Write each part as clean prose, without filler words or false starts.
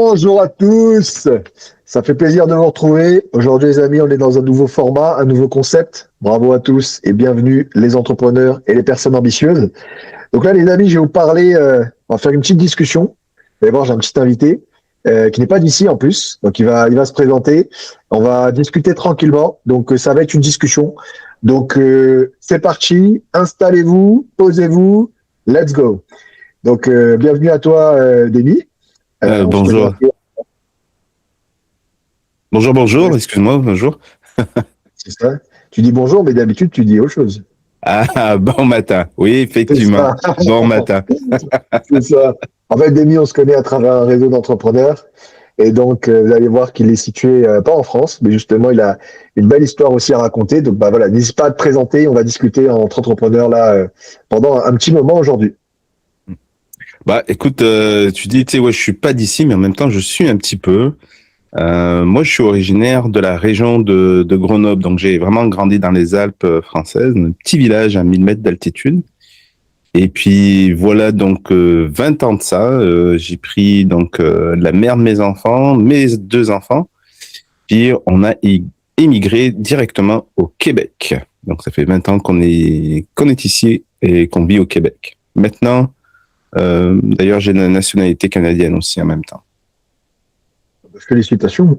Bonjour à tous, ça fait plaisir de vous retrouver. Aujourd'hui les amis, on est dans un nouveau format, un nouveau concept. Bravo à tous et bienvenue les entrepreneurs et les personnes ambitieuses. Donc là les amis, je vais vous parler, on va faire une petite discussion. Vous allez voir, j'ai un petit invité qui n'est pas d'ici en plus, donc il va se présenter. On va discuter tranquillement, donc ça va être une discussion. Donc c'est parti, installez-vous, posez-vous, let's go. Donc bienvenue à toi Denis. On se connaît un Bonjour. peu, Bonjour, excuse-moi, bonjour. c'est ça. Tu dis bonjour, mais d'habitude, tu dis autre chose. Ah, bon matin. Oui, C'est effectivement. ça. Bon matin. C'est ça. En fait, Demi, on se connaît à travers un réseau d'entrepreneurs. Et donc, vous allez voir qu'il est situé, pas en France, mais justement, il a une belle histoire aussi à raconter. Donc, bah voilà, n'hésite pas à te présenter. On va discuter entre entrepreneurs là pendant un petit moment aujourd'hui. Bah, écoute, tu dis, tu sais, ouais, je suis pas d'ici, mais en même temps, je suis un petit peu. Moi, je suis originaire de la région de Grenoble, donc j'ai vraiment grandi dans les Alpes françaises, un petit village à 1000 mètres d'altitude. Et puis voilà, donc 20 ans de ça, j'ai pris donc la mère de mes enfants, mes deux enfants, puis on a émigré directement au Québec. Donc ça fait 20 ans qu'on est ici et qu'on vit au Québec. Maintenant, d'ailleurs, j'ai la nationalité canadienne aussi en même temps. Félicitations.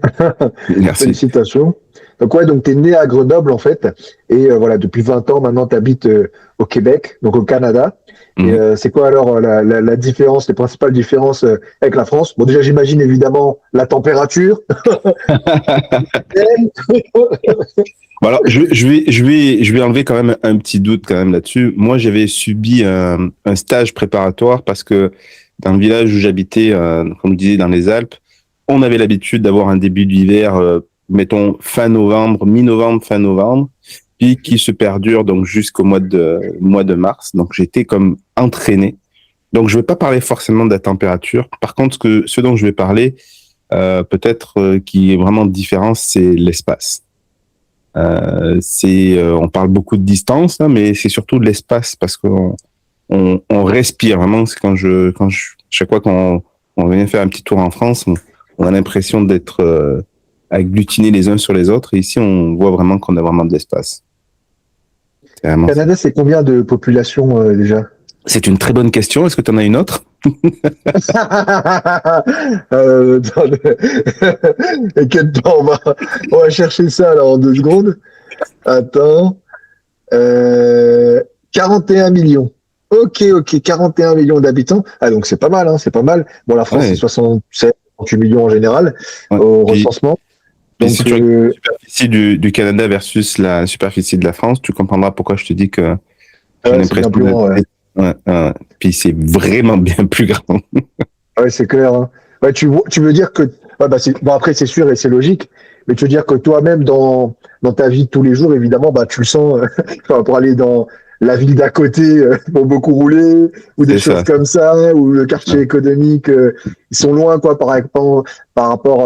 Merci. Félicitations. Donc ouais, donc tu es né à Grenoble en fait. Et voilà, depuis 20 ans maintenant, tu habites au Québec, donc au Canada. Et Mhm. c'est quoi alors la différence, les principales différences avec la France? Bon, déjà, j'imagine évidemment la température. Bon, alors, je vais enlever quand même un petit doute quand même là-dessus. Moi, j'avais subi un stage préparatoire parce que dans le village où j'habitais, comme je disais, dans les Alpes, on avait l'habitude d'avoir un début d'hiver, mettons fin novembre, mi-novembre, fin novembre, puis qui se perdure donc jusqu'au mois de mars. Donc, j'étais comme entraîné. Donc, je vais pas parler forcément de la température. Par contre, ce dont je vais parler, peut-être qui est vraiment différent, c'est l'espace. On parle beaucoup de distance, hein, mais c'est surtout de l'espace parce qu'on respire vraiment. C'est chaque fois qu'on vient faire un petit tour en France, on a l'impression d'être agglutinés les uns sur les autres. Et ici, on voit vraiment qu'on a vraiment de l'espace. C'est vraiment ça. Canada, c'est combien de population déjà? C'est une très bonne question. Est-ce que tu en as une autre? Attends, t'inquiète pas, on va chercher ça alors en 2 secondes. Attends. 41 millions. Ok, 41 millions d'habitants. Ah, donc c'est pas mal, hein, c'est pas mal. Bon, la France, c'est Ouais, 67, 38 millions en général ouais. au Puis, recensement. puis si Donc, tu regardes la superficie du Canada versus la superficie de la France, tu comprendras pourquoi je te dis que j'ai ouais, c'est bien l'impression plus d'être. grand, ouais. Ouais, ouais. Puis c'est vraiment bien plus grand. Ah ouais, c'est clair, hein. Ouais, tu veux dire que, ouais, bah bon, après, c'est sûr et c'est logique, mais tu veux dire que toi-même, dans ta vie de tous les jours, évidemment, bah, tu le sens, enfin, pour aller dans la ville d'à côté, pour beaucoup rouler, ou des C'est choses ça. comme ça, ou le quartier Ouais. économique, ils sont loin, quoi, par rapport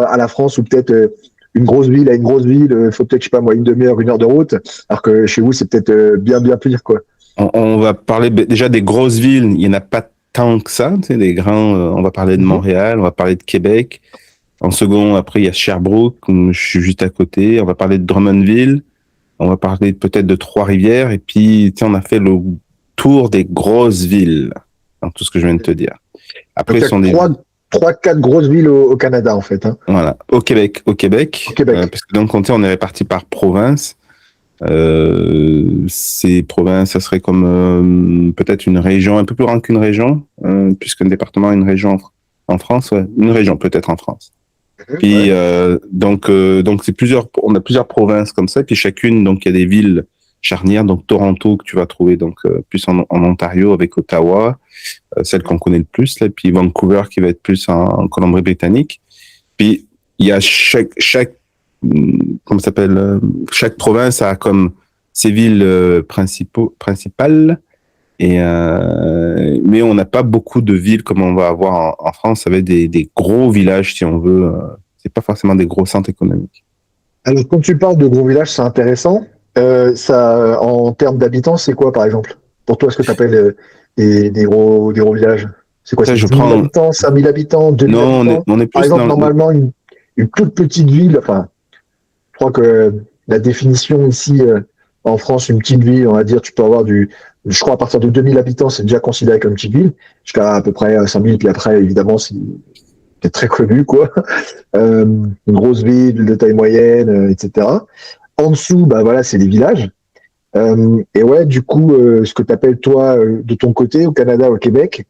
à la France, ou peut-être, une grosse ville à une grosse ville, faut peut-être, je sais pas moi, une demi-heure, 1 heure de route, alors que chez vous, c'est peut-être, bien pire, quoi. On va parler déjà des grosses villes. Il n'y en a pas tant que ça. Tu sais, des grands. On va parler de Mhm. Montréal, on va parler de Québec. En second, après, il y a Sherbrooke, où je suis juste à côté. On va parler de Drummondville. On va parler peut-être de Trois-Rivières. Et puis, tu sais, on a fait le tour des grosses villes, dans tout ce que je viens de te dire. Donc, Après, il y ce a sont des. quatre grosses villes au Canada, en fait, hein, Voilà. Au au Québec, Québec. parce que donc, on est réparti par province. Ces provinces, ça serait comme peut-être une région un peu plus grande qu'une région, puisqu'un département est une région en France, ouais, une région peut-être en France. Mhm, Puis ouais. donc c'est on a plusieurs provinces comme ça, puis chacune donc il y a des villes charnières, donc Toronto que tu vas trouver donc plus en Ontario avec Ottawa, celle qu'on connaît le plus là, puis Vancouver qui va être plus en Colombie-Britannique. Puis il y a comment ça s'appelle, chaque province a comme ses villes principales. Mais on n'a pas beaucoup de villes comme on va avoir en France avec des gros villages, si on veut. C'est pas forcément des gros centres économiques. Alors, quand tu parles de gros villages, c'est intéressant. Ça, en termes d'habitants, c'est quoi, par exemple? Pour toi, ce que tu appelles des gros villages? C'est quoi, Ça, c'est je 10 000 prends. habitants, 5 000 habitants, 2 000 Non, habitants? on est Par plus exemple, dans. normalement, une toute petite ville, enfin, je crois que la définition ici, en France, une petite ville, on va dire, tu peux avoir je crois à partir de 2 000 habitants, c'est déjà considéré comme une petite ville, jusqu'à à peu près 5 000, puis après, évidemment, c'est très connu, quoi. Une grosse ville de taille moyenne, etc. En dessous, bah voilà, c'est les villages. Et ouais, du coup, ce que tu appelles toi, de ton côté, au Canada, au Québec,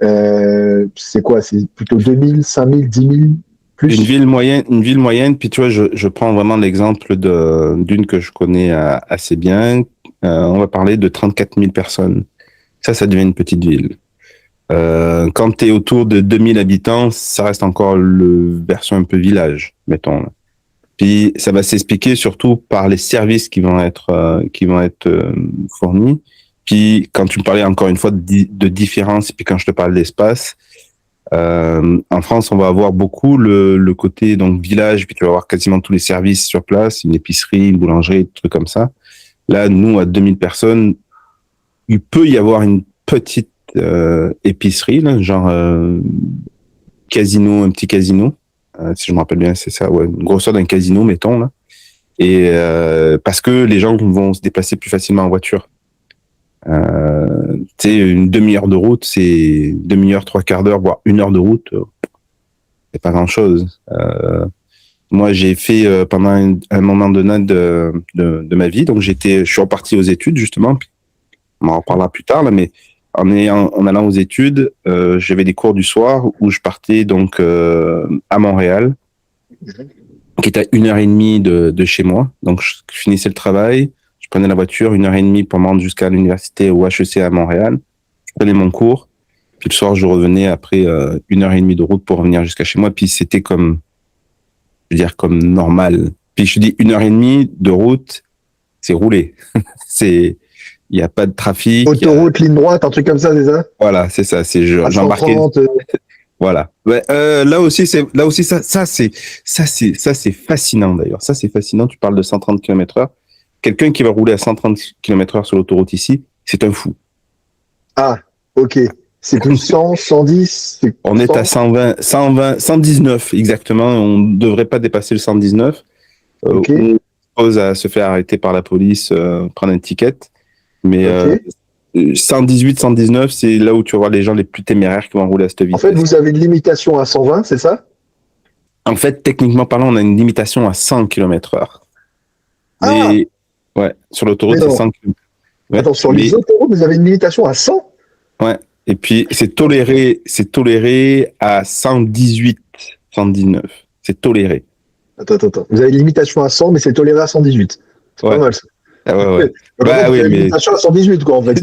c'est quoi? C'est plutôt 2000, 5000, 10 000 plus? Une ville moyenne, puis tu vois, je prends vraiment l'exemple d'une que je connais assez bien. On va parler de 34 000 personnes. Ça devient une petite ville. Quand tu es autour de 2000 habitants, ça reste encore le version un peu village, mettons. Puis ça va s'expliquer surtout par les services qui vont être fournis. Puis quand tu me parlais encore une fois de différence, et puis quand je te parle d'espace, en France, on va avoir beaucoup le côté donc village, puis tu vas avoir quasiment tous les services sur place, une épicerie, une boulangerie, des trucs comme ça. Là, nous, à 2000 personnes, il peut y avoir une petite épicerie, là, genre casino, un petit casino. Si je me rappelle bien, c'est ça, ouais, une grosseur d'un casino, mettons, là. Et parce que les gens vont se déplacer plus facilement en voiture. Tu sais, une demi-heure de route, c'est demi-heure, trois quarts d'heure, voire une heure de route, c'est pas grand-chose. Moi, j'ai fait pendant un moment donné de ma vie, donc je suis reparti aux études justement. Puis on en reparlera plus tard là, mais en allant aux études, j'avais des cours du soir où je partais donc à Montréal, qui était à 1 heure et demie de chez moi. Donc je finissais le travail, je prenais la voiture 1 heure et demie pour me rendre jusqu'à l'université au HEC à Montréal. Je prenais mon cours, puis le soir je revenais après 1 heure et demie de route pour revenir jusqu'à chez moi. Puis c'était comme, je veux dire, comme normal. Puis je dis 1 heure et demie de route, c'est roulé. Il n'y a pas de trafic. Autoroute, ligne droite, un truc comme ça, c'est ça? Voilà, c'est ça. À J'embarquais. 130, Voilà. Ouais, là aussi, ça c'est fascinant d'ailleurs. Ça c'est fascinant. Tu parles de 130 km/h. Quelqu'un qui va rouler à 130 km/h sur l'autoroute ici, c'est un fou. ah, ok. C'est plus 100, 110, c'est On est à 100. 120, 119 exactement. On ne devrait pas dépasser le 119. Ok, On pose à se faire arrêter par la police, prendre une ticket. Mais ok. 118, 119, c'est là où tu vas voir les gens les plus téméraires qui vont rouler à cette En fait, vitesse. vous avez une limitation à 120, c'est ça? En fait, techniquement parlant, on a une limitation à 100 km/h. Ah, Mais ouais, sur mais l'autoroute, c'est non. 100 km. Ouais, Attends, sur mais les autoroutes, vous avez une limitation à 100? ouais. Et puis c'est toléré à 118, 119. C'est toléré. Attends. Vous avez une limitation à 100, mais c'est toléré à 118. C'est pas Ouais. mal, ça. Ah ouais, ouais. Donc, en fait, Bah vous oui, avez une mais limitation à 118, quoi, en fait.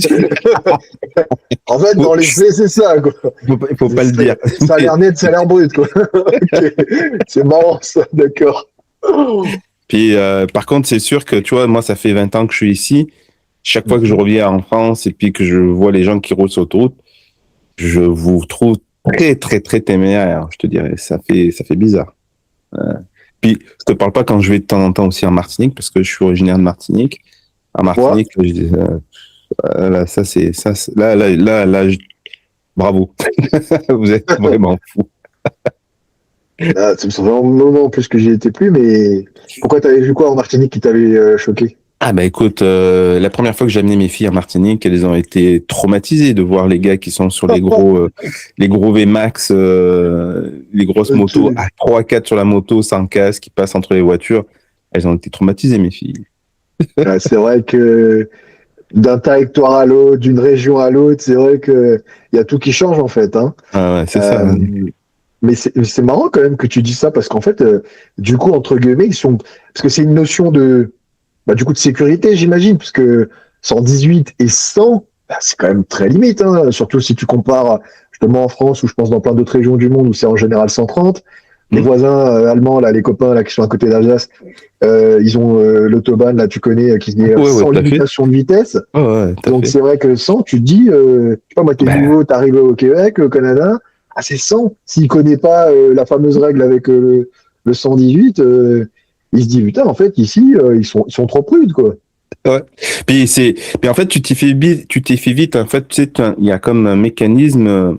En fait, dans les faits, c'est ça, quoi. il faut pas le dire. Salaire net, salaire brut, quoi. Ok. C'est marrant, ça, d'accord. Puis par contre, c'est sûr que tu vois, moi, ça fait 20 ans que je suis ici. Chaque fois que je reviens en France et puis que je vois les gens qui roulent sur l'autoroute, je vous trouve très, très, très téméraire, je te dirais. Ça fait bizarre. Puis, je te parle pas quand je vais de temps en temps aussi en Martinique, parce que je suis originaire de Martinique. En Moi, Martinique, là, bravo. Vous êtes vraiment fou. c'est vraiment un moment plus que j'y étais plus, mais pourquoi t'avais vu quoi en Martinique qui t'avait choqué? Ah bah écoute, la première fois que j'ai amené mes filles en Martinique, elles ont été traumatisées de voir les gars qui sont sur les gros VMAX, les grosses Ok. motos à 3-4 sur la moto sans casque qui passent entre les voitures. Elles ont été traumatisées, mes filles. Ouais, c'est vrai que d'un territoire à l'autre, d'une région à l'autre, c'est vrai que il y a tout qui change en fait, hein. Ah ouais, c'est ça. Euh, mais c'est marrant quand même que tu dis ça parce qu'en fait, du coup, entre guillemets, parce que c'est une notion du coup, de sécurité, j'imagine, parce que 118 et 100, bah, c'est quand même très limite, hein, surtout si tu compares justement en France ou je pense dans plein d'autres régions du monde où c'est en général 130. Les Mm. voisins allemands, là, les copains là, qui sont à côté d'Alsace, ils ont l'autobahn, là, tu connais, qui se dit Ouais, ouais, sans tout à fait. limitation de vitesse. Ouais, ouais, tout à Donc fait. c'est vrai que 100, tu te dis, je sais pas, moi, t'es Ben, nouveau, t'arrives au Québec, au Canada, ah, c'est 100. S'il connaît pas la fameuse règle avec le 118, il se dit, putain, en fait, ici, ils sont trop prudes, quoi. ouais. Puis en fait, tu t'y fais vite. En fait, tu sais, il y a comme un mécanisme.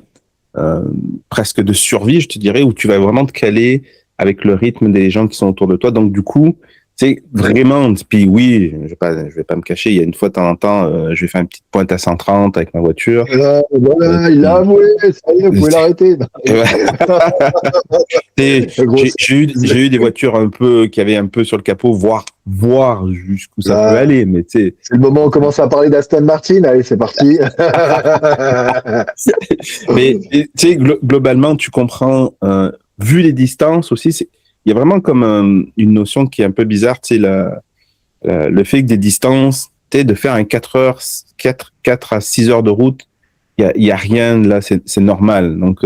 euh, presque de survie, je te dirais, où tu vas vraiment te caler avec le rythme des gens qui sont autour de toi. Donc du coup, c'est vraiment, puis oui, je vais pas me cacher, il y a une fois de temps en temps, je vais faire une petite pointe à 130 avec ma voiture. Et Voilà, il l'a puis, avoué, ça y est, vous pouvez l'arrêter. et ouais. Grosse. J'ai eu des voitures un peu qui avaient un peu sur le capot, voir jusqu'où ça peut Là, aller, mais tu sais. c'est le moment où on commence à parler d'Aston Martin. Allez, c'est parti. Mais tu sais, globalement, tu comprends, vu les distances aussi, il y a vraiment comme une notion qui est un peu bizarre, tu sais, le fait que des distances, tu sais, de faire un 4 à 6 heures de route, il y a rien là, c'est normal. Donc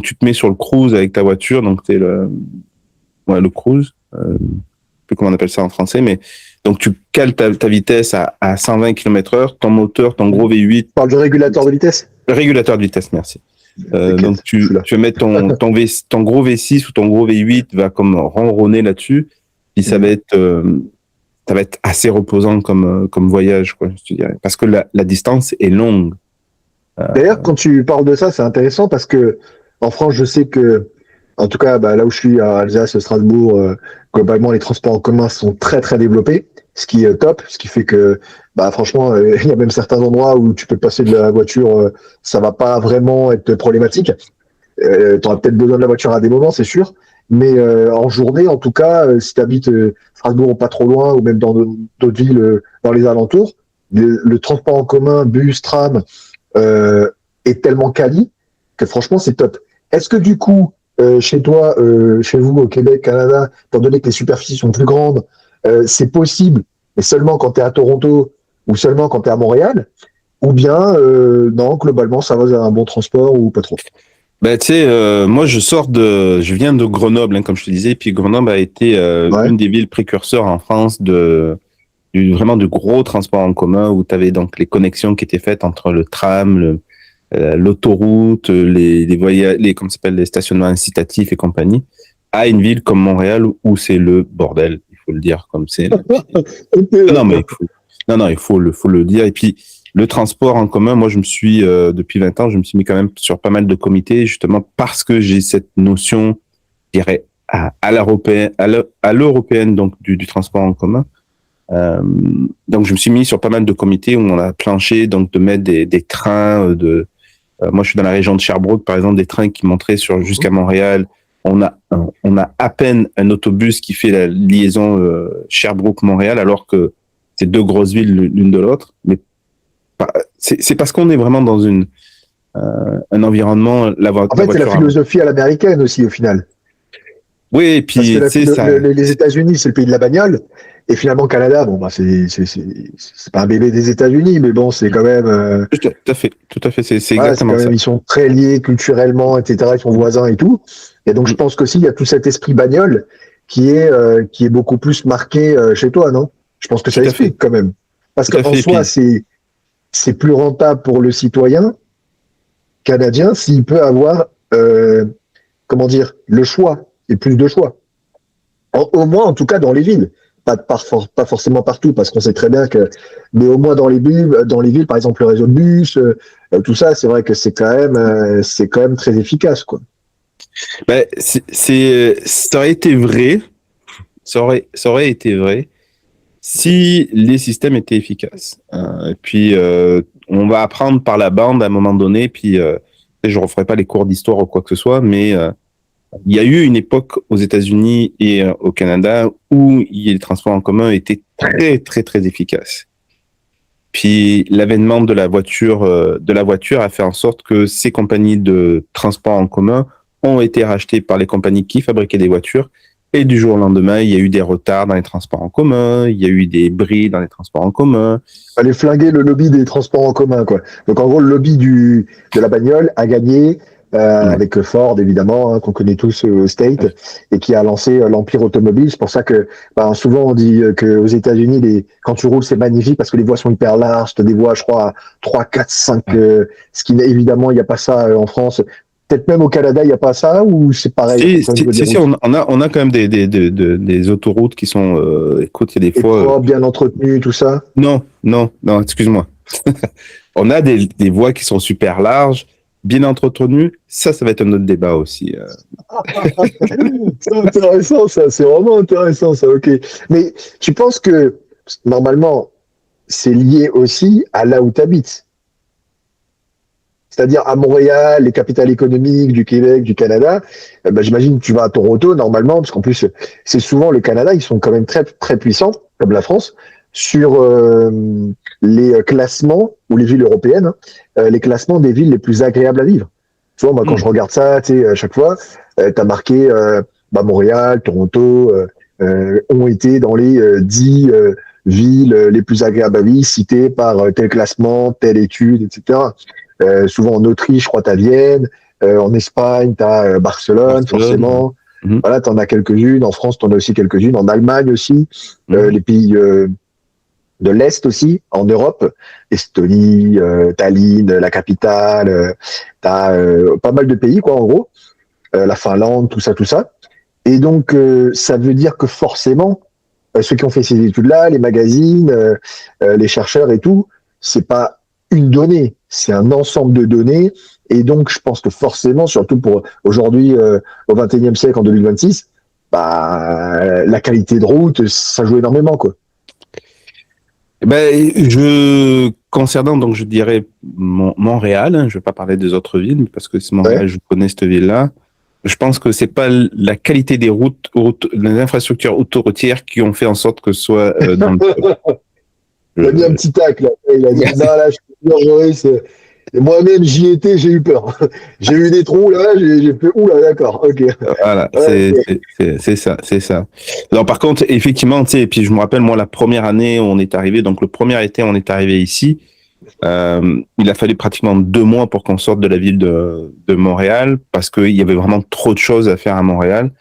tu te mets sur le cruise avec ta voiture, donc t'es le cruise, je sais plus comment on appelle ça en français, mais donc tu cales ta vitesse à 120 km/h, ton moteur, ton gros V8. Parle du régulateur de vitesse. Le régulateur de vitesse, merci. Donc T'inquiète, je suis là. tu vas mettre ton gros V6 ou ton gros V8 va comme ronronner là-dessus, puis ça va être assez reposant comme voyage, quoi, je te dirais. Parce que la distance est longue. D'ailleurs, quand tu parles de ça, c'est intéressant parce que en France, je sais que, en tout cas, là où je suis à Alsace, Strasbourg, globalement, les transports en commun sont très très développés, ce qui est top, ce qui fait que, franchement, il y a même certains endroits où tu peux passer de la voiture, ça va pas vraiment être problématique. Tu auras peut-être besoin de la voiture à des moments, c'est sûr, mais en journée, en tout cas, si tu habites Strasbourg ou pas trop loin, ou même dans d'autres villes dans les alentours, le transport en commun, bus, tram, est tellement quali que franchement c'est top. Est-ce que du coup, chez toi, chez vous au Québec, Canada, étant donné que les superficies sont plus grandes, c'est possible, mais seulement quand tu es à Toronto ou seulement quand tu es à Montréal, ou bien non, globalement ça va, vous avez un bon transport ou pas trop? Ben, tu sais, moi, je viens de Grenoble, hein, comme je te disais, puis Grenoble a été Ouais. une des villes précurseurs en France vraiment de gros transports en commun où tu avais donc les connexions qui étaient faites entre le tram, l'autoroute, comment ça s'appelle, les stationnements incitatifs et compagnie, à une ville comme Montréal où c'est le bordel, il faut le dire comme c'est. Ok, Non, mais d'accord. il faut le dire. Et puis, le transport en commun, moi, depuis 20 ans, je me suis mis quand même sur pas mal de comités, justement parce que j'ai cette notion, je dirais, à l'européenne, à l'européenne, donc, du transport en commun. Donc, je me suis mis sur pas mal de comités où on a planché, donc, de mettre des trains moi, je suis dans la région de Sherbrooke, par exemple, des trains qui montraient jusqu'à Montréal. On a à peine un autobus qui fait la liaison Sherbrooke-Montréal, alors que c'est deux grosses villes l'une de l'autre. Mais c'est parce qu'on est vraiment dans un environnement, En la fait, c'est la voiture avant. philosophie à l'américaine aussi au final. Oui, et Parce que puis, tu sais, les États-Unis, c'est le pays de la bagnole. Et finalement, Canada, bon, c'est pas un bébé des États-Unis, mais bon, c'est quand même, tout à fait, c'est voilà, c'est exactement quand ça. même, ils sont très liés culturellement, etc. Ils sont voisins et tout. Et donc, je Mm. pense qu'aussi, il y a tout cet esprit bagnole qui est beaucoup plus marqué chez toi, non? Je pense que Tout ça à fait, explique quand même. Parce tout à qu'en fait. Et soi, puis, c'est plus rentable pour le citoyen canadien s'il peut avoir, comment dire, le choix et plus de choix. Au moins, en tout cas, dans les villes. Pas forcément partout, parce qu'on sait très bien que, mais au moins dans les villes, par exemple, le réseau de bus, tout ça, c'est vrai que c'est quand même très efficace, quoi. ben, ça aurait été vrai, ça aurait été vrai si les systèmes étaient efficaces. Et puis, on va apprendre par la bande à un moment donné, puis je ne referai pas les cours d'histoire ou quoi que ce soit, mais il y a eu une époque aux États-Unis et au Canada où les transports en commun étaient très, très, très efficaces. Puis l'avènement de la voiture a fait en sorte que ces compagnies de transport en commun ont été rachetées par les compagnies qui fabriquaient des voitures. Et du jour au lendemain, il y a eu des retards dans les transports en commun, il y a eu des bris dans les transports en commun. Fallait flinguer le lobby des transports en commun, quoi. Donc, en gros, le lobby de la bagnole a gagné, Ouais. avec Ford, évidemment, hein, qu'on connaît tous au State, et qui a lancé l'empire automobile. C'est pour ça que, souvent, on dit qu'aux États-Unis, quand tu roules, c'est magnifique parce que les voies sont hyper larges. Tu as des voies, je crois, à 3, 4, 5, ce qui, évidemment, il n'y a pas ça en France. Peut-être même au Canada, il n'y a pas ça, ou c'est pareil, à peu près au niveau des Si, routes. on a quand même des autoroutes qui sont, écoute, il y a des Et fois, propre, bien entretenu, tout ça. non, excuse-moi. On a des voies qui sont super larges, bien entretenu, ça va être un autre débat aussi. C'est intéressant, ça. C'est vraiment intéressant, ça. Ok. Mais tu penses que, normalement, c'est lié aussi à là où tu habites? C'est-à-dire à Montréal, les capitales économiques du Québec, du Canada, j'imagine que tu vas à Toronto normalement, parce qu'en plus, c'est souvent le Canada, ils sont quand même très, très puissants, comme la France, sur les classements, ou les villes européennes, les classements des villes les plus agréables à vivre. Tu vois, moi, quand je regarde ça, tu sais, à chaque fois, tu as marqué Montréal, Toronto, ont été dans les 10 villes les plus agréables à vivre, citées par tel classement, telle étude, etc. Souvent en Autriche, je crois, t'as Vienne. En Espagne, t'as Barcelone, forcément. Mhm. Voilà, t'en as quelques-unes. En France, t'en as aussi quelques-unes. En Allemagne aussi. Les pays de l'Est aussi. En Europe, Estonie, Tallinn, la capitale. T'as pas mal de pays, quoi, en gros. La Finlande, tout ça, tout ça. Et donc, ça veut dire que forcément, ceux qui ont fait ces études-là, les magazines, les chercheurs et tout, c'est pas une donnée, c'est un ensemble de données. Et donc, je pense que forcément, surtout pour aujourd'hui, au XXIe siècle, en 2026, la qualité de route, ça joue énormément, quoi. Concernant, donc, je dirais Montréal, hein, je vais pas parler des autres villes, parce que c'est Montréal, Ouais. je connais cette ville-là. Je pense que c'est pas la qualité des routes, les infrastructures autoroutières qui ont fait en sorte que ce soit dans le top. Il a mis un petit tac, là. Il a dit, non, là, je peux dire, Joris, et moi-même, j'y étais, j'ai eu peur. J'ai eu des trous, là, j'ai fait, oula, d'accord, ok. Voilà, Ouais, c'est ça, c'est ça. Alors par contre, effectivement, tu sais, et puis je me rappelle moi la première année où on est arrivé, donc le premier été on est arrivé ici, il a fallu pratiquement 2 mois pour qu'on sorte de la ville de Montréal parce qu'il y avait vraiment trop de choses à faire à Montréal.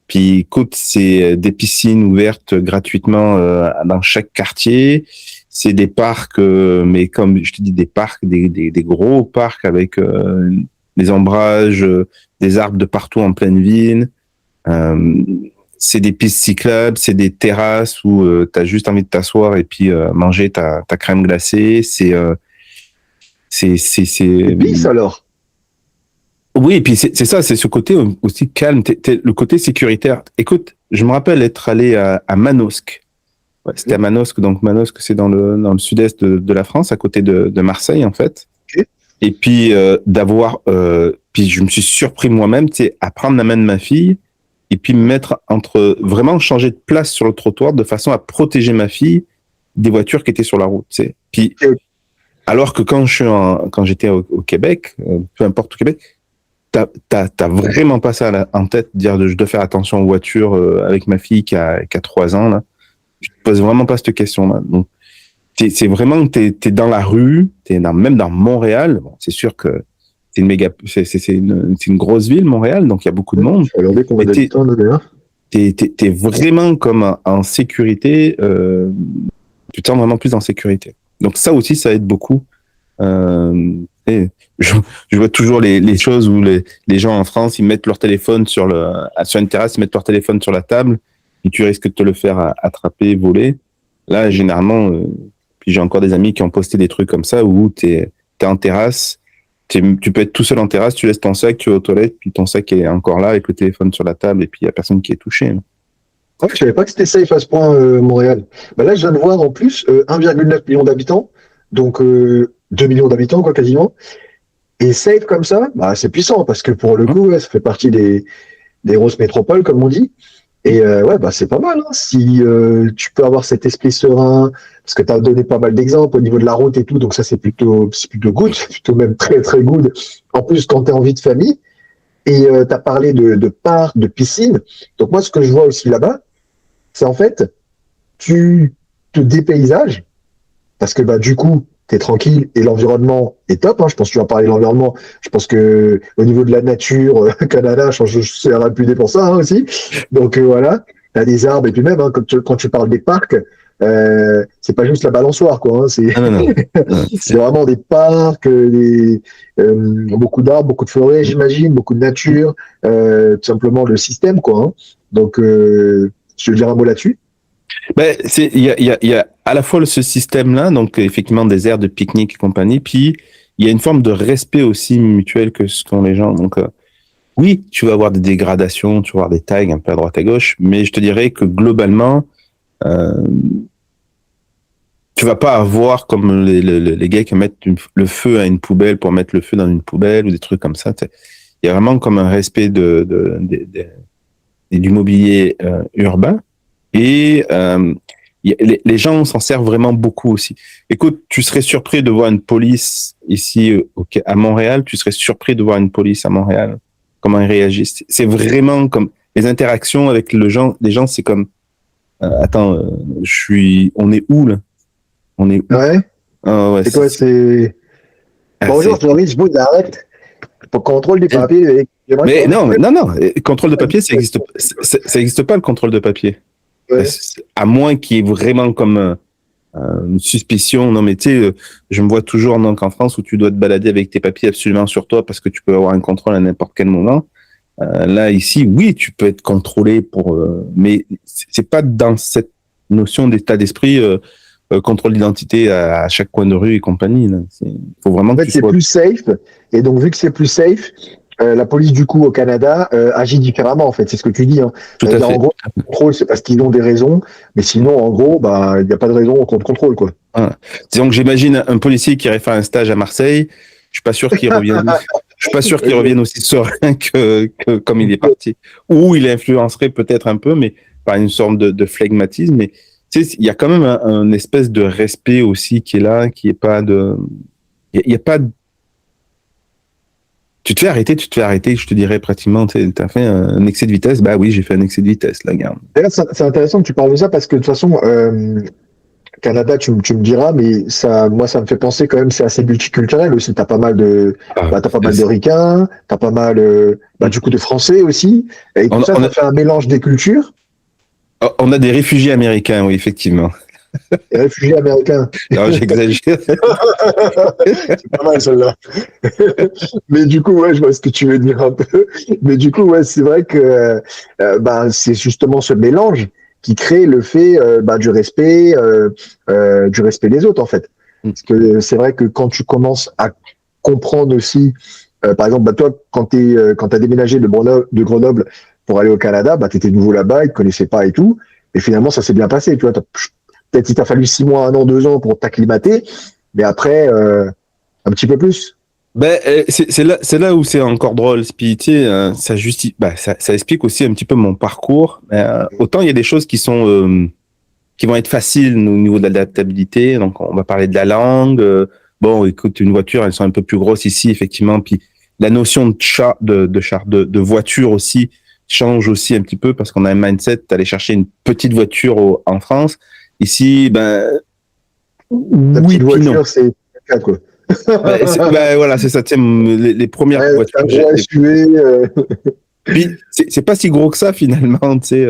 Puis écoute, c'est des piscines ouvertes gratuitement dans chaque quartier. C'est des parcs, mais comme je te dis, des parcs, des gros parcs avec des ombrages, des arbres de partout en pleine ville. Euh, c'est des pistes cyclables, c'est des terrasses où tu as juste envie de t'asseoir et puis manger ta crème glacée. c'est bis, alors. Oui, et puis c'est ça, c'est ce côté aussi calme, le côté sécuritaire. Écoute, je me rappelle être allé à Manosque. Ouais, c'était à Manosque, donc Manosque, c'est dans le sud-est de la France, à côté de Marseille, en fait. Ok. Et puis puis je me suis surpris moi-même, tu sais, à prendre la main de ma fille et puis me mettre vraiment changer de place sur le trottoir de façon à protéger ma fille des voitures qui étaient sur la route, tu sais. Puis Ok. alors que quand j'étais au Québec, peu importe au Québec, t'as vraiment pas ça en tête, de dire je dois faire attention aux voitures avec ma fille qui a 3 ans là. Je te pose vraiment pas cette question-là. Donc c'est vraiment t'es dans la rue, même dans Montréal. Bon, c'est sûr que c'est une grosse ville Montréal, donc il y a beaucoup de monde. Je vais regarder combien Mais d'habitants, là, d'ailleurs. t'es vraiment comme en sécurité. Tu te sens vraiment plus en sécurité. Donc ça aussi, ça aide beaucoup. Et je vois toujours les choses où les gens en France, ils mettent leur téléphone sur une terrasse, ils mettent leur téléphone sur la table et tu risques de te le faire attraper, voler. Là, généralement, puis j'ai encore des amis qui ont posté des trucs comme ça où t'es en terrasse, tu peux être tout seul en terrasse, tu laisses ton sac, tu vas aux toilettes, puis ton sac est encore là avec le téléphone sur la table et puis il y a personne qui est touché. Ouais, je savais pas que c'était safe à ce point, Montréal. Là, je viens de voir en plus 1,9 million d'habitants, donc 2 millions d'habitants, quoi, quasiment. Et safe comme ça, c'est puissant, parce que pour le coup, ouais, ça fait partie des grosses métropoles, comme on dit. Et ouais, c'est pas mal, hein. Si tu peux avoir cet esprit serein, parce que tu as donné pas mal d'exemples au niveau de la route et tout, donc ça, c'est plutôt good, c'est plutôt même très, très good. En plus, quand tu as envie de famille, et tu as parlé de parcs, de piscines. Donc moi, ce que je vois aussi là-bas, c'est en fait, tu te dépaysages parce que du coup, tu es tranquille et l'environnement est top, hein. Je pense que tu vas parler de l'environnement. Je pense que au niveau de la nature, Canada, je suis réputé pour ça, hein, aussi. Donc voilà, tu as des arbres et puis même, hein, quand tu parles des parcs, c'est pas juste la balançoire, quoi, hein. C'est Ah non, non. Non, c'est vraiment des parcs, beaucoup d'arbres, beaucoup de forêts, j'imagine, beaucoup de nature, tout simplement le système, quoi, hein. Donc, je veux dire un mot là-dessus. Il y a à la fois ce système-là, donc effectivement des aires de pique-nique et compagnie, puis il y a une forme de respect aussi mutuel que ce qu'ont les gens. Donc, oui, tu vas avoir des dégradations, tu vas avoir des tags un peu à droite à gauche, mais je te dirais que globalement, euh, tu vas pas avoir comme les gars qui mettent le feu à une poubelle pour mettre le feu dans une poubelle ou des trucs comme ça. Il y a vraiment comme un respect du mobilier urbain et les gens s'en servent vraiment beaucoup aussi. Écoute, tu serais surpris de voir une police ici à Montréal, tu serais surpris de voir une police à Montréal, comment ils réagissent. C'est vraiment comme les interactions avec les gens, c'est comme attends, on est où là? On est où? Ouais. Ah ouais, C'est quoi, c'est... Bonjour, Joris, je vous arrête. Pour contrôle des papiers. Mais non, contrôle de papier, ça existe pas le contrôle de papier. Ouais. À moins qu'il y ait vraiment comme une suspicion. Non, mais tu sais, je me vois toujours donc en France où tu dois te balader avec tes papiers absolument sur toi parce que tu peux avoir un contrôle à n'importe quel moment. Là, ici, oui, tu peux être contrôlé mais c'est pas dans cette notion d'état d'esprit. Contrôle d'identité à chaque coin de rue et compagnie. Il faut vraiment que tu c'est sois... plus safe. Et donc, vu que c'est plus safe, la police, du coup, au Canada, agit différemment, en fait. C'est ce que tu dis. Hein. Tout à fait. En gros, le contrôle, c'est parce qu'ils ont des raisons. Mais sinon, en gros, il n'y a pas de raison qu'on te contrôle, quoi. Voilà. Disons que j'imagine un policier qui aurait fait un stage à Marseille. Je suis pas sûr qu'il revienne. Je suis pas sûr qu'il revienne aussi serein que comme il est parti. Ou il influencerait peut-être un peu, mais par une sorte de flegmatisme. Mais tu sais, il y a quand même un espèce de respect aussi qui est là, qui est pas de. Il y a pas de... Tu te fais arrêter, je te dirais pratiquement, tu as fait un excès de vitesse. Bah oui, j'ai fait un excès de vitesse, là, garde. D'ailleurs, c'est intéressant que tu parles de ça parce que de toute façon, Canada, tu me diras, mais moi, ça me fait penser quand même, c'est assez multiculturel aussi. T'as pas mal de Ricains, t'as pas mal, du coup, de Français aussi. Et tout ça fait un mélange des cultures. On a des réfugiés américains, oui, effectivement. Des réfugiés américains. Non, j'exagère. C'est pas mal, celle-là. Mais du coup, ouais, je vois ce que tu veux dire un peu. Mais du coup, ouais, c'est vrai que c'est justement ce mélange qui crée le fait du respect des autres, en fait. Parce que c'est vrai que quand tu commences à comprendre aussi, par exemple, toi, quand t'as déménagé de Grenoble pour aller au Canada, t'étais nouveau là-bas, ils te connaissaient pas et tout. Et finalement, ça s'est bien passé. Tu vois, peut-être il t'a fallu 6 mois, 1 an, 2 ans pour t'acclimater, mais après, un petit peu plus. C'est là où c'est encore drôle. Puis, tu sais, ça explique aussi un petit peu mon parcours. Autant il y a des choses qui vont être faciles au niveau de l'adaptabilité. Donc, on va parler de la langue. Bon, écoute, une voiture, elles sont un peu plus grosses ici, effectivement. Puis, la notion de voiture aussi change aussi un petit peu parce qu'on a un mindset d'aller chercher une petite voiture en France. Ici, la petite voiture, c'est quoi. Voilà, c'est ça. Les premières voitures. Un gros SUV. Puis, c'est pas si gros que ça, finalement. Tu sais,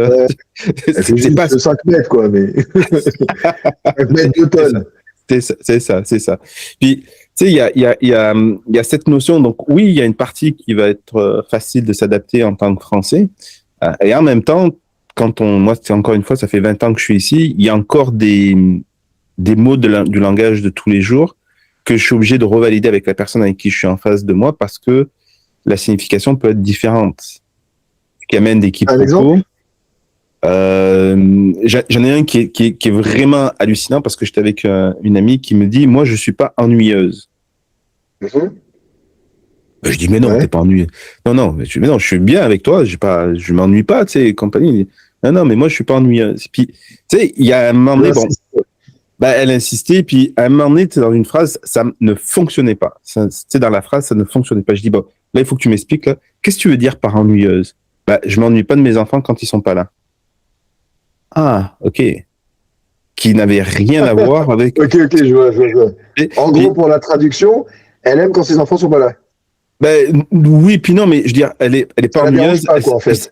c'est pas 5 mètres, quoi, mais 5 mètres, 2 tonnes. C'est ça. Puis, tu sais, il y a cette notion. Donc, oui, il y a une partie qui va être facile de s'adapter en tant que Français. Et en même temps, moi, encore une fois, ça fait 20 ans que je suis ici, il y a encore des mots du langage de tous les jours que je suis obligé de revalider avec la personne avec qui je suis en face de moi parce que la signification peut être différente. Ce qui amène des quiproquos. J'en ai un qui est vraiment hallucinant parce que j'étais avec une amie qui me dit, moi, je suis pas ennuyeuse. Je dis, mais non, t'es pas ennuyeuse. Non, mais je suis bien avec toi, je m'ennuie pas, tu sais, compagnie. Non, mais moi, je suis pas ennuyeuse. Puis, tu sais, il y a un moment donné, elle insistait, puis à un moment donné, dans une phrase, ça ne fonctionnait pas. Dans la phrase, ça ne fonctionnait pas. Je dis, bon, là, il faut que tu m'expliques, là. Qu'est-ce que tu veux dire par ennuyeuse? Je m'ennuie pas de mes enfants quand ils sont pas là. Ah, ok. Qui n'avait rien à voir avec... Ok, je vois. En gros, pour la traduction, elle aime quand ses enfants sont pas là. Oui, puis non, mais je veux dire, elle est pas ennuyeuse. En fait.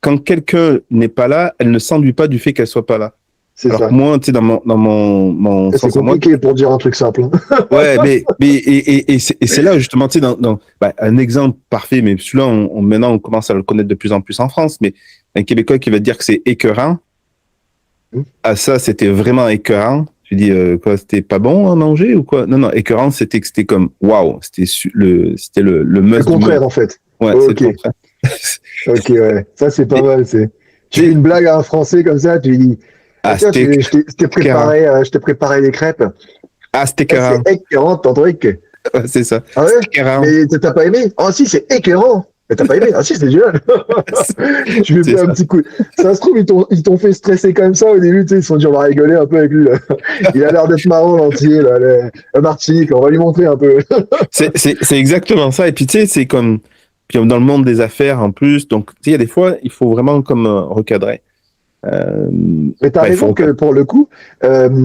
Quand quelqu'un n'est pas là, elle ne s'ennuie pas du fait qu'elle soit pas là. Alors ça. Moi, tu sais, dans mon c'est compliqué pour dire un truc simple. Ouais, mais c'est là justement, tu sais, un exemple parfait, mais celui-là, maintenant, on commence à le connaître de plus en plus en France, mais un Québécois qui va dire que c'est écœurant, ça, c'était vraiment écœurant. Tu dis quoi, c'était pas bon à manger ou quoi? Non, non, écœurant, c'était que c'était comme waouh, c'était le Le must du contraire, must. en fait. Ouais, c'est Ok, le contraire. ok, ouais. Ça, c'est pas Et, mal. C'est... Tu fais tu sais, une blague à un Français comme ça, tu lui dis, ah, tiens, c'était écœurant. je t'ai préparé des crêpes. Ah, c'était Eh, c'est écœurant. écœurant, t'entends que... Ouais, c'est ça. Ah ouais? C'était écœurant. Mais t'as pas aimé? Ah si, c'est écœurant. Mais t'as pas aimé? Ah si, c'est génial. Je lui ai C'est fait un ça. petit coup. Ça se trouve, ils t'ont fait stresser comme ça au début, tu sais, ils se sont dit, on va rigoler un peu avec lui, là. Il a l'air d'être marrant, l'entier, là, le Martinique, on va lui montrer un peu. C'est exactement ça. Et puis, tu sais, c'est comme, puis dans le monde des affaires en plus. Donc, tu sais, il y a des fois, il faut vraiment comme recadrer. Euh, Mais t'as il faut raison que recadrer. pour le coup,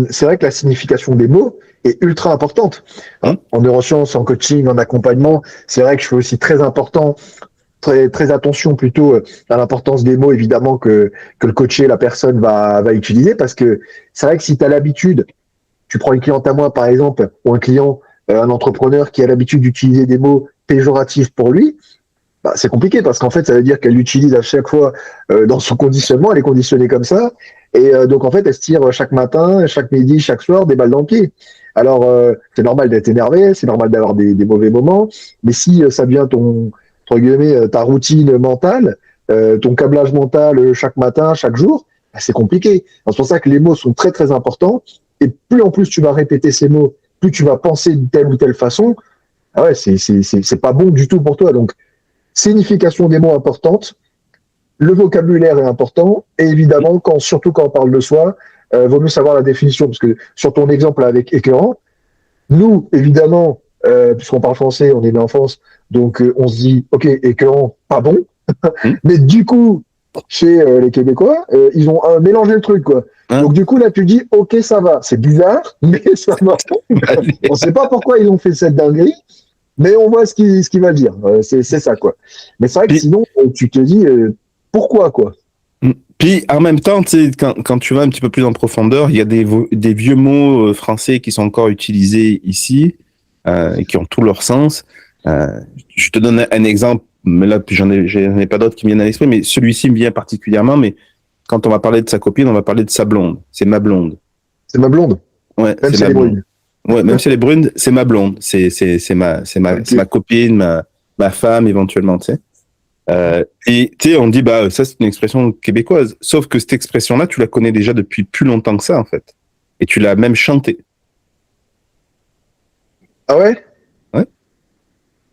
c'est vrai que la signification des mots est ultra importante. Hum, En neurosciences, en coaching, en accompagnement, c'est vrai que je fais aussi très attention plutôt à l'importance des mots, évidemment, que le coaché, la personne va utiliser, parce que c'est vrai que si tu as l'habitude, tu prends une cliente à moi, par exemple, ou un client, un entrepreneur qui a l'habitude d'utiliser des mots péjoratifs pour lui, bah, c'est compliqué parce qu'en fait, ça veut dire qu'elle l'utilise à chaque fois dans son conditionnement, elle est conditionnée comme ça. Et donc, en fait, elle se tire chaque matin, chaque midi, chaque soir des balles dans le pied. Alors, c'est normal d'être énervé, c'est normal d'avoir des mauvais moments, mais si ça devient entre guillemets, ta routine mentale, ton câblage mental chaque matin, chaque jour, bah, c'est compliqué. C'est pour ça que les mots sont très, très importants. Et plus en plus tu vas répéter ces mots, plus tu vas penser de telle ou telle façon, ah ouais, c'est pas bon du tout pour toi. Donc, signification des mots importante, le vocabulaire est important, et évidemment, surtout quand on parle de soi, vaut mieux savoir la définition, parce que sur ton exemple avec écœurant, nous, évidemment, puisqu'on parle français, on est né en France, donc on se dit, ok, écœurant, pas bon, hum. mais du coup, chez les Québécois, ils ont mélangé le truc, quoi. Hein? Donc du coup, là, tu dis, ok, ça va, c'est bizarre, mais ça va. On sait pas pourquoi ils ont fait cette dinguerie, mais on voit ce qu'il va dire. C'est ça, quoi. Mais c'est vrai que Puis, sinon, tu te dis, pourquoi, quoi. puis, en même temps, tu sais, quand tu vas un petit peu plus en profondeur, il y a des vieux mots français qui sont encore utilisés ici et qui ont tout leur sens. Euh, je te donne un exemple, mais là, puis j'en ai pas d'autres qui me viennent à l'esprit, mais celui-ci me vient particulièrement. Mais quand on va parler de sa copine, on va parler de sa blonde. C'est ma blonde. C'est ma blonde, Ouais, même c'est si ma elle est blonde. brune. Ouais, même si elle est brune, c'est ma blonde. C'est ma Ok. copine, ma femme éventuellement, tu sais. Et tu sais, on dit, bah, ça, c'est une expression québécoise. Sauf que cette expression-là, tu la connais déjà depuis plus longtemps que ça, en fait. Et tu l'as même chantée. Ah ouais? Ouais.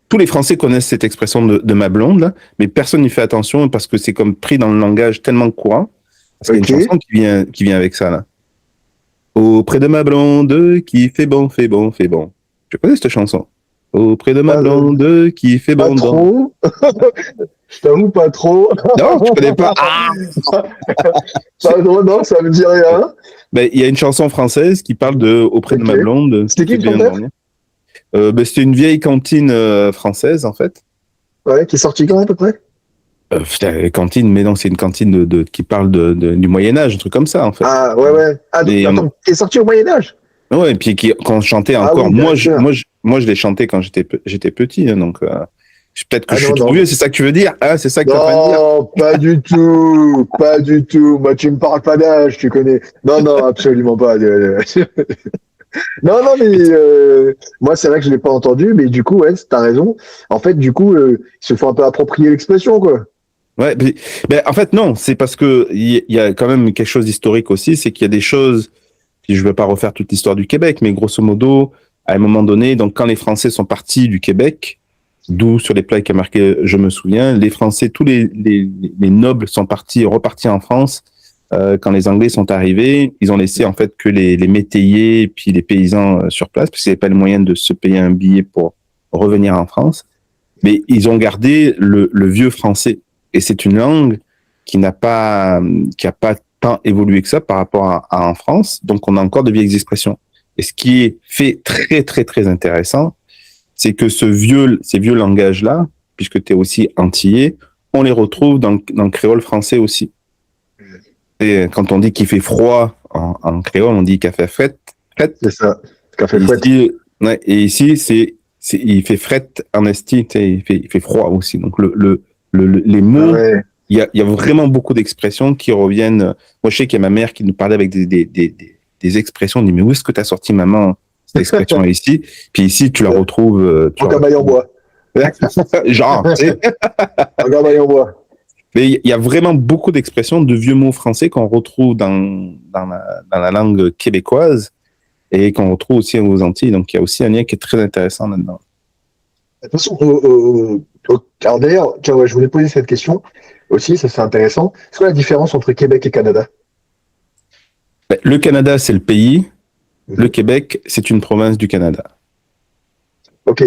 Tous les Français connaissent cette expression de ma blonde, là, mais personne n'y fait attention parce que c'est comme pris dans le langage tellement courant. Parce qu'il y a une Ok. chanson qui vient avec ça, là. Auprès de ma blonde qui fait bon, fait bon, fait bon. Je connais cette chanson. Auprès de ma Pas, blonde qui fait pas bon dans. trop. Je t'avoue, pas trop. Non, tu connais pas. Ah, Pas trop, non, ça me dit rien. ben, il y a une chanson française qui parle de Auprès de Ok. ma blonde C'était qui qui fait le bien chanteur? dormir. Ben, c'était une vieille cantine française, en fait. Ouais, qui est sorti quand à peu près? Putain, cantine, mais non, c'est une cantine qui parle du Moyen-Âge, un truc comme ça, en fait. Ah, ouais, ouais. Ah, Et, attends, qui est sorti au Moyen-Âge? ouais, et puis quand je chantais Ah encore, oui, d'accord. moi, je l'ai chanté quand j'étais petit, hein, donc peut-être que Ah je suis non, trop non. vieux, c'est ça que tu veux dire? Ah, c'est ça que tu es en train de dire? Non, pas du tout. Pas du tout. Moi, tu me parles pas d'âge, tu connais. Non, non, absolument pas. Non, non, mais moi, c'est vrai que je l'ai pas entendu, mais du coup, ouais, t'as raison. En fait, du coup, il se faut un peu approprier l'expression, quoi. Ouais, ben, en fait, non, c'est parce que il y a quand même quelque chose d'historique aussi, c'est qu'il y a des choses, puis je ne veux pas refaire toute l'histoire du Québec, mais grosso modo, à un moment donné, donc quand les Français sont partis du Québec, d'où sur les plaques qui a marqué, je me souviens, les Français, tous les nobles sont repartis en France. Quand les Anglais sont arrivés, ils ont laissé en fait que les métayers et puis les paysans sur place, parce qu'ils n'avaient pas le moyen de se payer un billet pour revenir en France. Mais ils ont gardé le vieux français. Et c'est une langue qui a pas tant évolué que ça par rapport à en France. Donc, on a encore de vieilles expressions. Et ce qui est fait très, très, très intéressant, c'est que ces vieux langages-là, puisque tu es aussi antillais, on les retrouve dans le créole français aussi. Et quand on dit qu'il fait froid en créole, on dit qu'il fait fret, fret. C'est ça. Café Et fouette. ici, ouais, et ici il fait fret en esti, tu sais, il fait froid aussi. Donc, les Ah mots, ouais. il y a vraiment beaucoup d'expressions qui reviennent. Moi, je sais qu'il y a ma mère qui nous parlait avec des expressions. On dit, mais où est-ce que tu as sorti, maman, cette expression ici? Puis ici, tu la retrouves. En camaille en bois. Genre, tu sais. En camaille en bois. Mais il y a vraiment beaucoup d'expressions de vieux mots français qu'on retrouve dans la langue québécoise et qu'on retrouve aussi aux Antilles. Donc, il y a aussi un lien qui est très intéressant là-dedans. De toute façon, alors d'ailleurs, tiens, ouais, je voulais poser cette question aussi, ça c'est intéressant. C'est quoi la différence entre Québec et Canada? Le Canada, c'est le pays. Le Québec, c'est une province du Canada. Ok,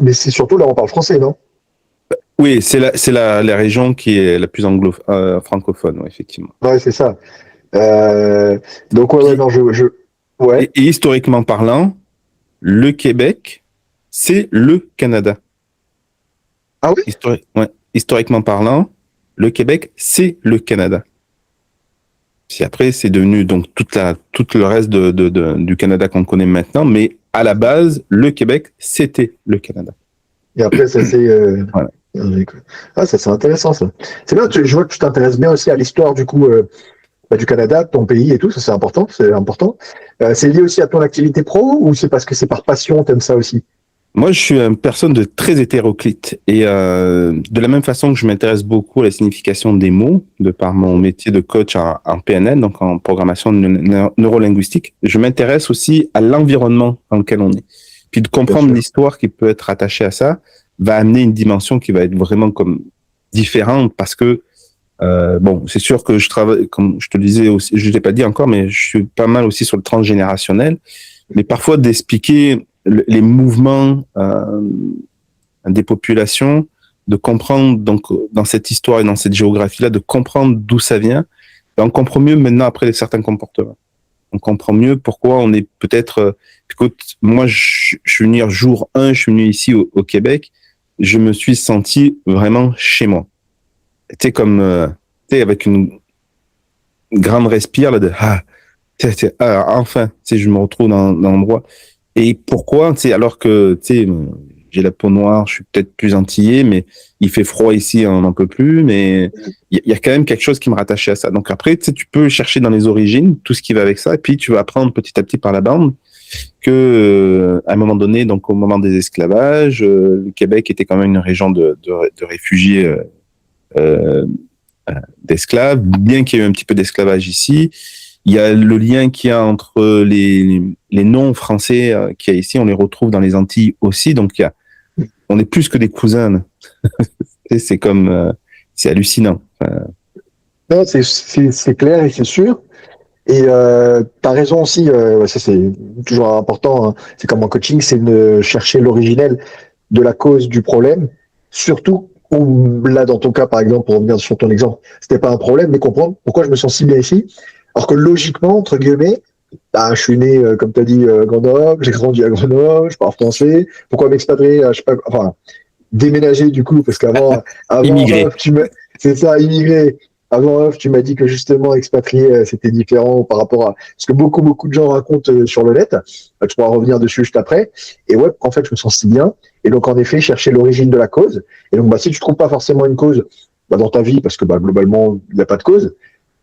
mais c'est surtout là on parle français, non? Oui, c'est la région qui est la plus francophone, ouais, effectivement. Ouais, c'est ça. Donc ouais, non, ouais. Et historiquement parlant, le Québec, c'est le Canada. Ah oui? Ouais. Historiquement parlant, le Québec, c'est le Canada. Puis après, c'est devenu donc tout le reste du Canada qu'on connaît maintenant, mais à la base, le Québec, c'était le Canada. Et après, ça c'est. Voilà. Ah, ça c'est intéressant ça. C'est bien, je vois que tu t'intéresses bien aussi à l'histoire du coup du Canada, de ton pays et tout, ça c'est important, c'est important. C'est lié aussi à ton activité pro ou c'est parce que c'est par passion, t'aimes ça aussi? Moi, je suis une personne de très hétéroclite et de la même façon que je m'intéresse beaucoup à la signification des mots, de par mon métier de coach en PNL, donc en programmation neurolinguistique, je m'intéresse aussi à l'environnement dans lequel on est. Puis de comprendre l'histoire qui peut être attachée à ça va amener une dimension qui va être vraiment comme différente parce que bon, c'est sûr que je travaille, comme je te le disais aussi, je ne l'ai pas dit encore, mais je suis pas mal aussi sur le transgénérationnel, mais parfois d'expliquer les mouvements des populations, de comprendre donc dans cette histoire et dans cette géographie-là, de comprendre d'où ça vient. Et on comprend mieux maintenant après certains comportements. On comprend mieux pourquoi on est peut-être. Écoute, moi, je suis venu jour 1, je suis venu ici au Québec, je me suis senti vraiment chez moi. Tu sais, comme tu sais, avec une grande respire là de enfin, tu sais, je me retrouve dans l'endroit. Et pourquoi, tu sais, alors que, tu sais, j'ai la peau noire, je suis peut-être plus antillais, mais il fait froid ici, on n'en peut plus, mais il y a quand même quelque chose qui me rattachait à ça. Donc après, tu sais, tu peux chercher dans les origines tout ce qui va avec ça, et puis tu vas apprendre petit à petit par la bande que, à un moment donné, donc au moment des esclavages, le Québec était quand même une région de réfugiés euh, d'esclaves, bien qu'il y ait eu un petit peu d'esclavage ici. Il y a le lien qu'il y a entre les noms français qu'il y a ici, on les retrouve dans les Antilles aussi, donc on est plus que des cousins. C'est comme, c'est hallucinant. Non, c'est clair et c'est sûr. Et tu as raison aussi, ça c'est toujours important, hein. C'est comme en coaching, c'est de chercher l'originel de la cause du problème, surtout où, là dans ton cas par exemple, pour revenir sur ton exemple, c'était pas un problème, mais comprendre pourquoi je me sens si bien ici, alors que logiquement, entre guillemets, bah, je suis né, comme tu as dit, Grenoble, j'ai grandi à Grenoble, je parle français, pourquoi m'expatrier, je sais pas, enfin, déménager du coup, parce avant Immigré. c'est ça, immigré. Avant off, tu m'as dit que justement expatrié, c'était différent par rapport à ce que beaucoup de gens racontent sur le net. Tu pourras revenir dessus juste après. Et ouais, en fait, je me sens si bien. Et donc, en effet, chercher l'origine de la cause. Et donc, bah, si tu trouves pas forcément une cause bah, dans ta vie, parce que bah, globalement, il n'y a pas de cause,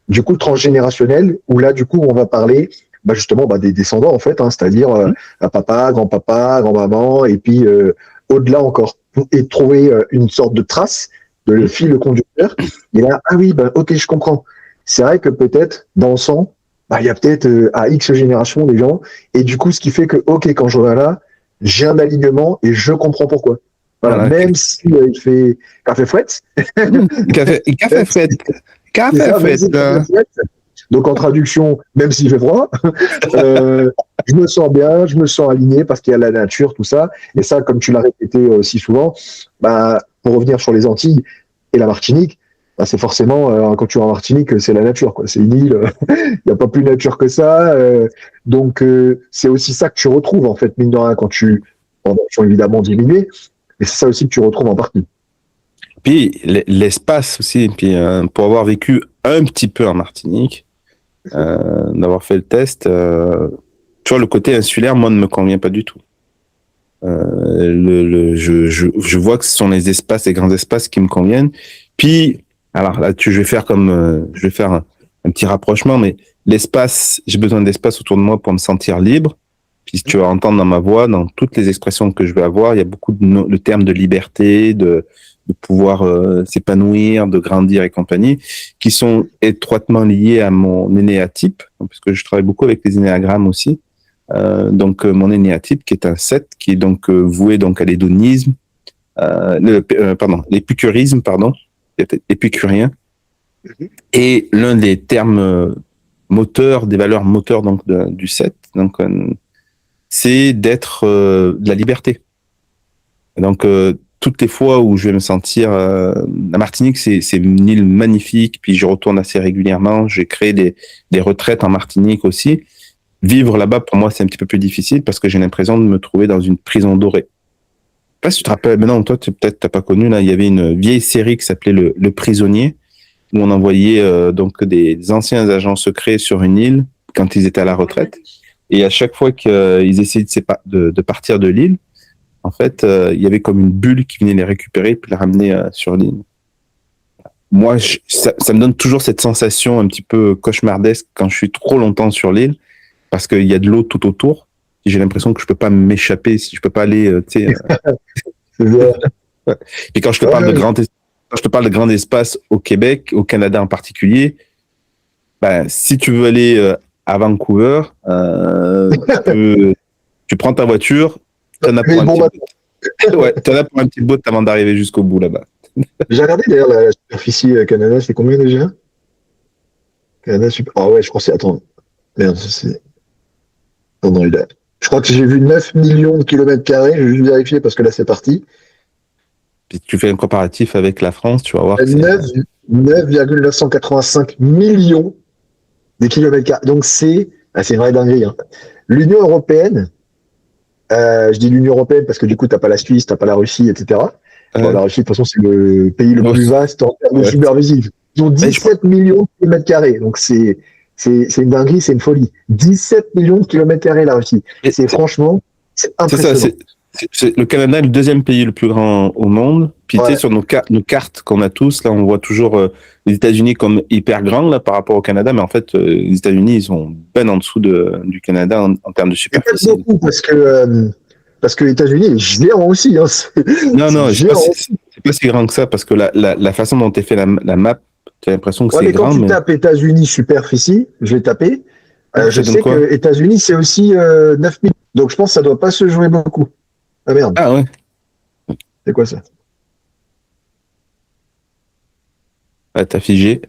du coup, transgénérationnel, où là, du coup, on va parler bah, justement bah, des descendants, en fait, hein, c'est-à-dire papa, grand-papa, grand-maman, et puis au-delà encore, et trouver une sorte de trace de le fil conducteur. Et là, ah oui, bah, ok, je comprends. C'est vrai que peut-être dans le sang, bah, il y a peut-être à X génération des gens, et du coup, ce qui fait que, ok, quand je reviens là, j'ai un alignement et je comprends pourquoi. Voilà, même si il fait café fouette. Café fouette. Café fouette. Donc en traduction, même s'il fait froid, je me sens bien, je me sens aligné parce qu'il y a la nature, tout ça. Et ça, comme tu l'as répété si souvent, bah, pour revenir sur les Antilles et la Martinique, bah, c'est forcément, quand tu es en Martinique, c'est la nature, quoi. C'est une île, il n'y a pas plus nature que ça. Donc c'est aussi ça que tu retrouves, en fait, mine de rien, quand tu, en version évidemment diminuée, mais c'est ça aussi que tu retrouves en partie. Puis l'espace aussi, puis pour avoir vécu un petit peu en Martinique, d'avoir fait le test, tu vois, le côté insulaire, moi, ne me convient pas du tout. Je vois que ce sont les espaces, les grands espaces qui me conviennent. Puis, alors là, je vais faire un petit rapprochement, mais l'espace, j'ai besoin d'espace autour de moi pour me sentir libre. Puis tu vas entendre dans ma voix, dans toutes les expressions que je vais avoir, il y a beaucoup le terme de liberté, de pouvoir s'épanouir, de grandir et compagnie, qui sont étroitement liés à mon énéatype, puisque je travaille beaucoup avec les énéagrammes aussi. Donc mon énéatype qui est un 7, qui est donc voué donc à l'hédonisme, l'épicurisme, épicurien. Et l'un des termes moteurs, des valeurs moteurs donc du 7, donc c'est d'être de la liberté. Donc toutes les fois où je vais me sentir la Martinique, c'est une île magnifique, puis je retourne assez régulièrement. J'ai créé des retraites en Martinique aussi. Vivre là-bas pour moi c'est un petit peu plus difficile parce que j'ai l'impression de me trouver dans une prison dorée. Je sais pas si tu te rappelles, mais non, toi peut-être t'as pas connu, là il y avait une vieille série qui s'appelait le Prisonnier, où on envoyait donc des anciens agents secrets sur une île quand ils étaient à la retraite. Et à chaque fois qu'ils essayaient de partir de l'île, en fait, il y avait comme une bulle qui venait les récupérer et les ramener sur l'île. Moi, ça me donne toujours cette sensation un petit peu cauchemardesque quand je suis trop longtemps sur l'île, parce qu'il y a de l'eau tout autour. J'ai l'impression que je peux pas m'échapper, si je peux pas aller, tu sais. Et quand je te parle de grand espace au Québec, au Canada en particulier, ben, si tu veux aller à Vancouver, tu prends ta voiture, t'en as pour un petit bout avant d'arriver jusqu'au bout là-bas. J'ai regardé d'ailleurs la superficie Canada, c'est combien déjà? Canada, super. Ah ouais, je pensais. Attends. Merde, c'est. Non, je crois que j'ai vu 9 millions de kilomètres carrés, je vais juste vérifier parce que là c'est parti. Puis tu fais un comparatif avec la France, tu vas voir que 9,985 millions de kilomètres carrés. Donc c'est une vraie dinguerie. Hein. L'Union européenne, je dis l'Union européenne parce que du coup t'as pas la Suisse, t'as pas la Russie, etc. Bon, la Russie de toute façon c'est le pays le plus vaste en termes de superficie. Ils ont 17 millions de kilomètres carrés. Donc c'est une dinguerie, c'est une folie. 17 millions de kilomètres carrés la Russie. Franchement, c'est impressionnant. C'est ça, le Canada est le deuxième pays le plus grand au monde. Puis tu sais, sur nos cartes qu'on a tous, là, on voit toujours les États-Unis comme hyper grands là par rapport au Canada, mais en fait, les États-Unis, ils sont ben en dessous du Canada en termes de superficie. C'est beaucoup parce que les États-Unis est géant aussi. Hein. Non, c'est pas si grand que ça parce que la façon dont est fait la map, j'ai l'impression que c'est grand. Quand tu tapes États-Unis superficie, je vais taper. Je sais que États-Unis, c'est aussi 9 millions. Donc je pense que ça doit pas se jouer beaucoup. Ah merde. Ah ouais. C'est quoi ça? Ah, t'as figé.